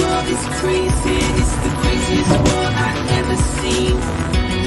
world is crazy, it's the craziest world I've ever seen.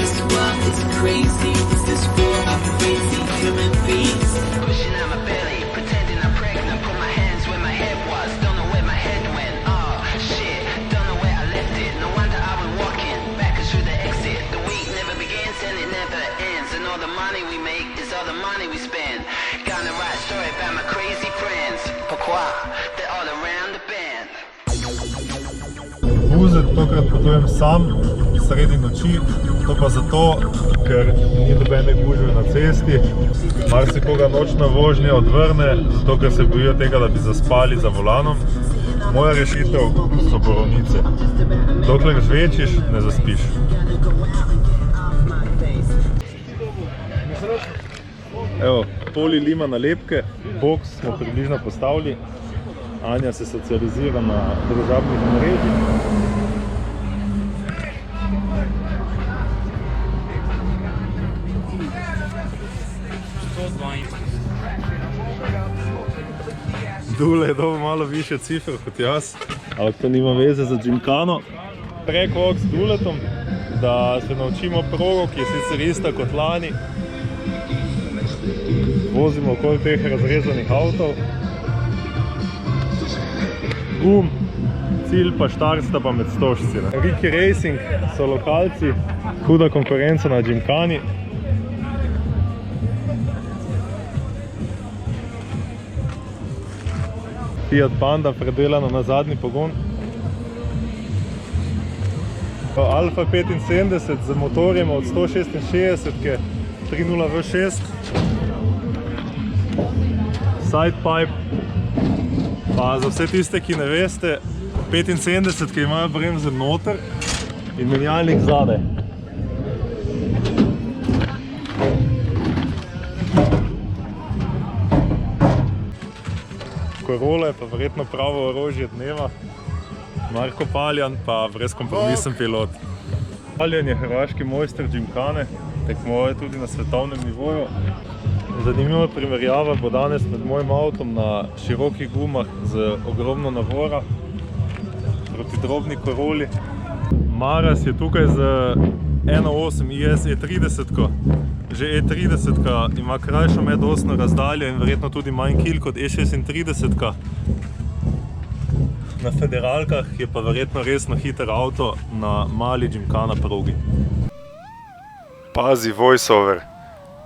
This world is crazy, it's this world of crazy human beings. Pushing out my belly, pretending I'm pregnant. Put my hands where my head was, don't know where my head went. Oh shit, don't know where I left it. No wonder I was walking back through the exit. The week never begins and it never ends. And all the money we make is all the money we spend. Gonna write a story about my crazy friends. Pourquoi? They're all around the band. Buzet, tokrat potujem sam sredi noči, to pa zato, ker ni nobene gužve na cesti. Marsikoga nočna vožnja odvrne, zato ker se bojijo tega, da bi zaspali za volanom. Moja rešitev so borovnice. Dokler žvečiš, ne zaspiš. Evo, poli lima nalepke, boks smo približno postavili. Anja se socializira na družabnih mrežih. Dule je dobil malo više cifr kot jaz, ampak to nima veze za Gymkhano. Prek s Duletom, da se naučimo progo, ki je sicer ista kot lani. Vozimo okoli teh razrezanih avtov. Gum, cilj pa štart sta pa med stožci. Riki Racing so lokalci, huda konkurenca na Gymkhani. Fiat Panda predelana na zadnji pogon. Alfa 75 z motorjem od 166 3.0 V6. Sidepipe. Pa za vse tiste, ki ne veste, 75 imajo bremze noter in menjalnik zadaj. Corolla je pa verjetno pravo orožje dneva. Marko Paljan pa brezkompromisen pilot. Paljan je hrvaški mojster Gymkhane, tekmuje tudi na svetovnem nivoju. Zanimiva primerjava bo danes med mojim avtom na širokih gumah z ogromno navora proti drobni Corolli. Maras je tukaj z 1.8 IS E30-ko. Že E30-ka ima krajšo medosno razdaljo in verjetno tudi manj kil kot E36-ka. Na federalkah je pa verjetno resno hiter avto na mali Gymkhana progi. Pazi voiceover.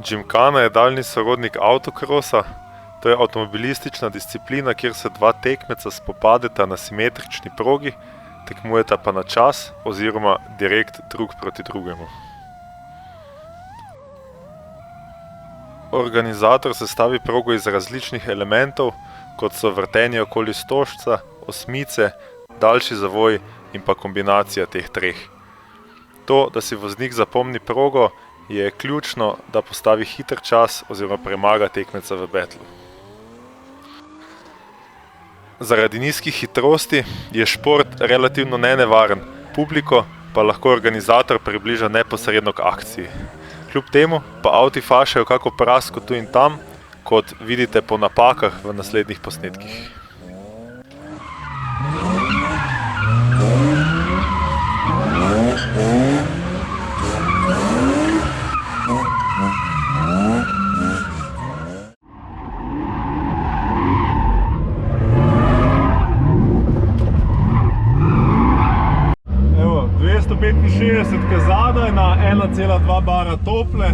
Gymkhana je daljni sorodnik autokrosa. To je avtomobilistična disciplina, kjer se dva tekmeca spopadeta na simetrični progi, tekmujeta pa na čas oziroma direkt drug proti drugemu. Organizator sestavi progo iz različnih elementov, kot so vrtenje okoli stožca, osmice, daljši zavoj in pa kombinacija teh treh. To, da si voznik zapomni progo, je ključno, da postavi hiter čas oziroma premaga tekmeca v betlu. Zaradi nizkih hitrosti je šport relativno nenevaren, publiko pa lahko organizator približa neposredno k akciji. Kljub temu pa avti fašajo kako prasko tu in tam, kot vidite po napakah v naslednjih posnetkih. Evo, 265 zadaj na 1,2 bara tople.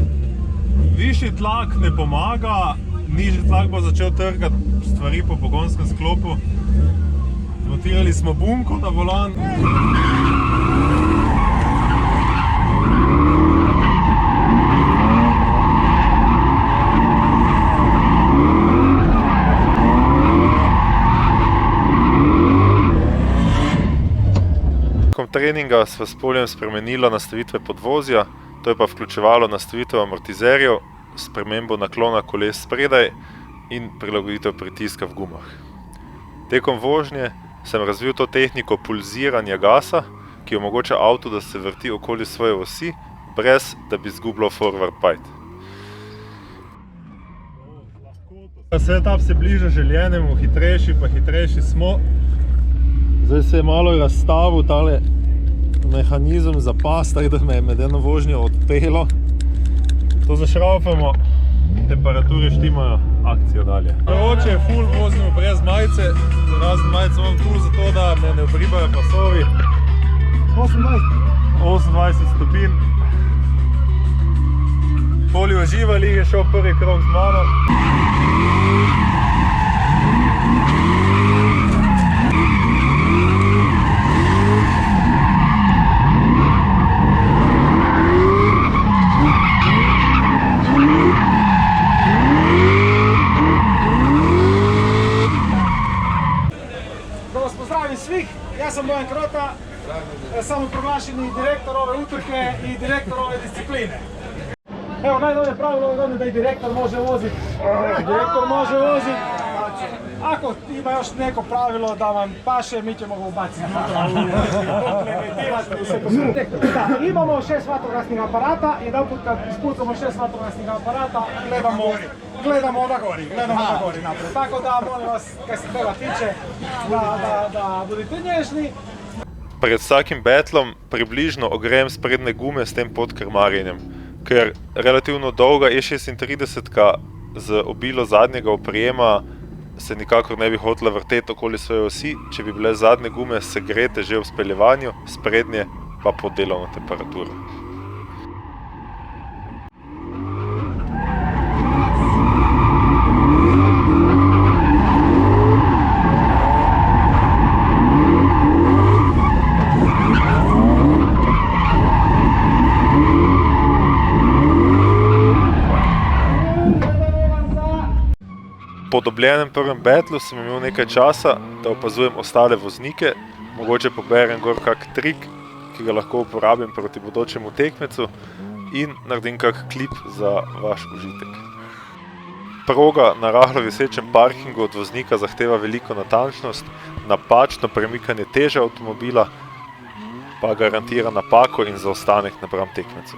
Višji tlak ne pomaga, nižji tlak bo začel trgati stvari po pogonskem sklopu. Zmontirali smo bunko na volan. Tekom treninga sva s Poljem spremenila nastavitve podvozja, to je pa vključevalo nastavitev amortizerjev, spremembo naklona koles spredaj in prilagoditev pritiska v gumah. Tekom vožnje sem razvil to tehniko pulziranja gasa, ki omogoča avtu, da se vrti okoli svoje osi, brez da bi izgubljal forward bite. Setup se bliža željenemu, hitrejši pa hitrejši smo. Zdaj se je malo razstavil tale mehanizem za pas, tako da me je med eno vožnjo odpelo. To zašraufamo, temperature štimajo, akcijo dalje. Vroče je ful, vozimo brez majice, razen majice imam tu zato, da me ne obribajo pasovi. 28 stopinj. Poli uživali, je šel prvi krog z mano. Da vas pozdravim svih, ja sam Bojan Krota, samoproglašeni direktor ove utrke i direktor ove discipline. Evo, najnovije pravilo ove godine da i direktor može voziti. Ako ima još neko pravilo da vam paše, mi ćemo ga ubaciti. Imamo 6 vatrogasnih aparata, jedan put kad ispucamo 6 vatrogasnih aparata, gledamo na gori naprijed. Tako da, molim vas, kaj se toga tiče, da budete nježni. Pred vsakim betlom približno ogrejem sprednje gume s tem podkrmarjenjem, ker relativno dolga E36 z obilo zadnjega oprijema se nikakor ne bi hotela vrteti okoli svoje osi, če bi bile zadnje gume segrete že v speljevanju, sprednje pa pod delovno temperaturo. Po dobljenem prvem betlu sem imel nekaj časa, da opazujem ostale voznike, mogoče poberem gor kak trik, ki ga lahko uporabim proti bodočemu tekmecu in naredim kak klip za vaš užitek. Proga na rahlo visečem parkingu od voznika zahteva veliko natančnost, napačno premikanje teže avtomobila pa garantira napako in zaostanek napram tekmecu.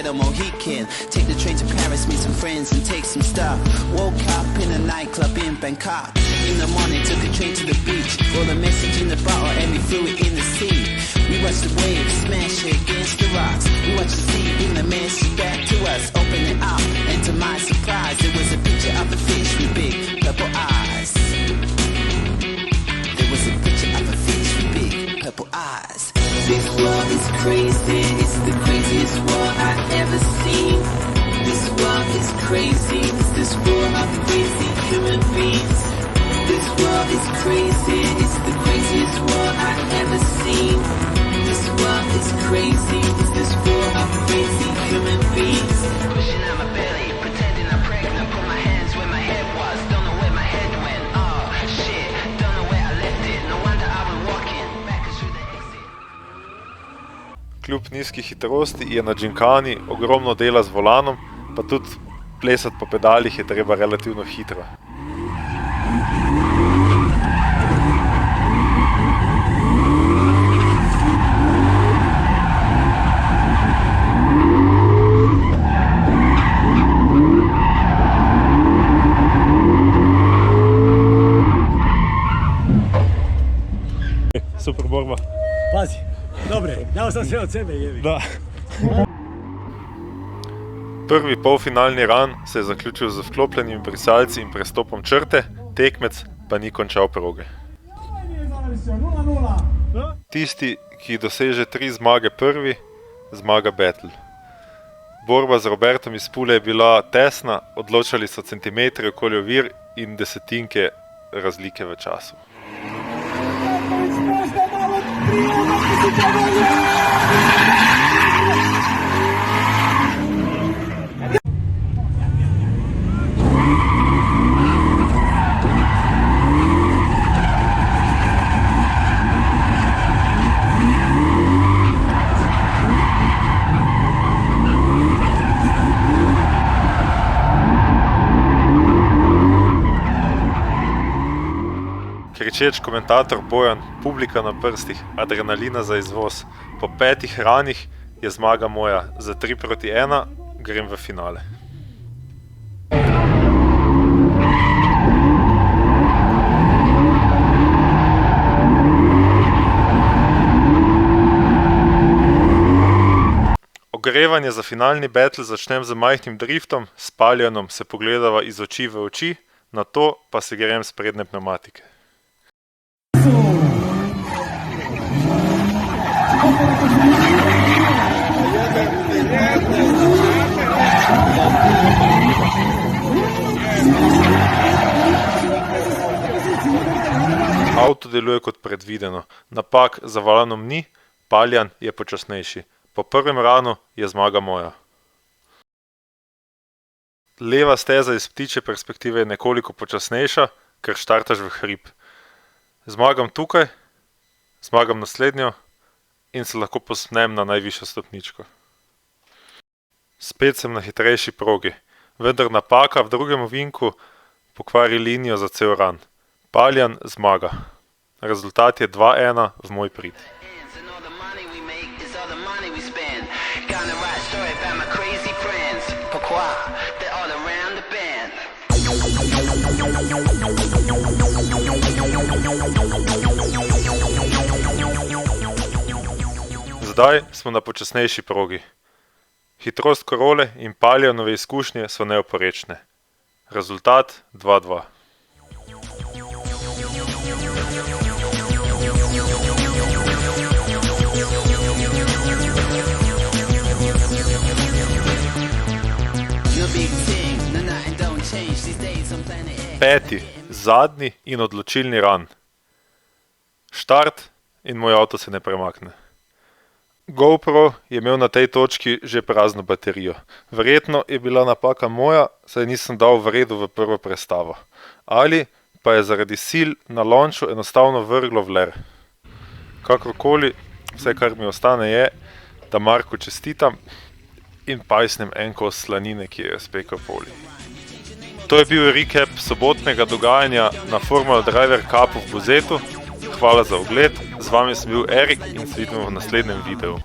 A Mohican, take the train to Paris, meet some friends and take some stuff. Woke up in a nightclub in Bangkok. In the morning took a train to the beach, wrote a message in the bottle and we threw it in the sea. We watched the waves smash against the rocks. We watched the sea in the message back to us, open it up, and to my surprise there was a picture of a fish with big purple eyes. There was a picture of a fish with big purple eyes. This world is crazy, it's the craziest world I've ever seen. This world is crazy, it's this world of crazy human beings. This world is crazy, it's the craziest world I've ever seen. This world is crazy, it's this world of crazy human beings. Pushing out my belly, pretending I'm pregnant, put my hands where my head was, don't know where my head went, oh shit, don't know where I left it, no wonder I was walking back through the exit. Kljub nizki hitrosti je na džinkani ogromno dela z volanom, pa tudi plesati po pedalih je treba relativno hitro. Super borba. Pazi, dobre, dao sam sve od sebe, jevi. Da. Prvi polfinalni run se je zaključil z vklopljenimi brisalci in prestopom črte, tekmec pa ni končal proge. Tisti, ki doseže 3 zmage prvi, zmaga battle. Borba z Robertom iz Pule je bila tesna, odločali so centimetri okoli ovir in desetinke razlike v času. Kričeč komentator Bojan, publika na prstih, adrenalina za izvoz. Po 5 ranih je zmaga moja, za 3-1 grem v finale. Ogrevanje za finalni battle začnem z majhnim driftom, s Paljanom se pogledava iz oči v oči, nato pa se grem s prednje pnevmatike. Avto deluje kot predvideno, napak za volanom ni, Paljan je počasnejši. Po prvem ranu je zmaga moja. Leva steza iz ptičje perspektive je nekoliko počasnejša, ker štartaš v hrib. Zmagam tukaj, zmagam naslednjo in se lahko povzpnem na najvišjo stopničko. Spet sem na hitrejši progi, vendar napaka v drugem ovinku pokvari linijo za cel ran. Paljan zmaga. Rezultat je 2-1 v moj prid. Zdaj smo na počasnejši progi. Hitrost Corole in Paljanove izkušnje so neoporečne. Rezultat 2-2. Peti, zadnji in odločilni ran. Štart in moj avto se ne premakne. GoPro je imel na tej točki že prazno baterijo. Verjetno je bila napaka moja, saj nisem dal v redu v prvo prestavo. Ali pa je zaradi sil na launchu enostavno vrglo v ler. Kakorkoli, vse kar mi ostane je, da Marku čestitam in pajsnem en kos slanine, ki je spekel poli. To je bil recap sobotnega dogajanja na Formula Driver Cupu v Buzetu. Hvala za ogled, z vami sem bil Erik in se vidimo v naslednjem videu.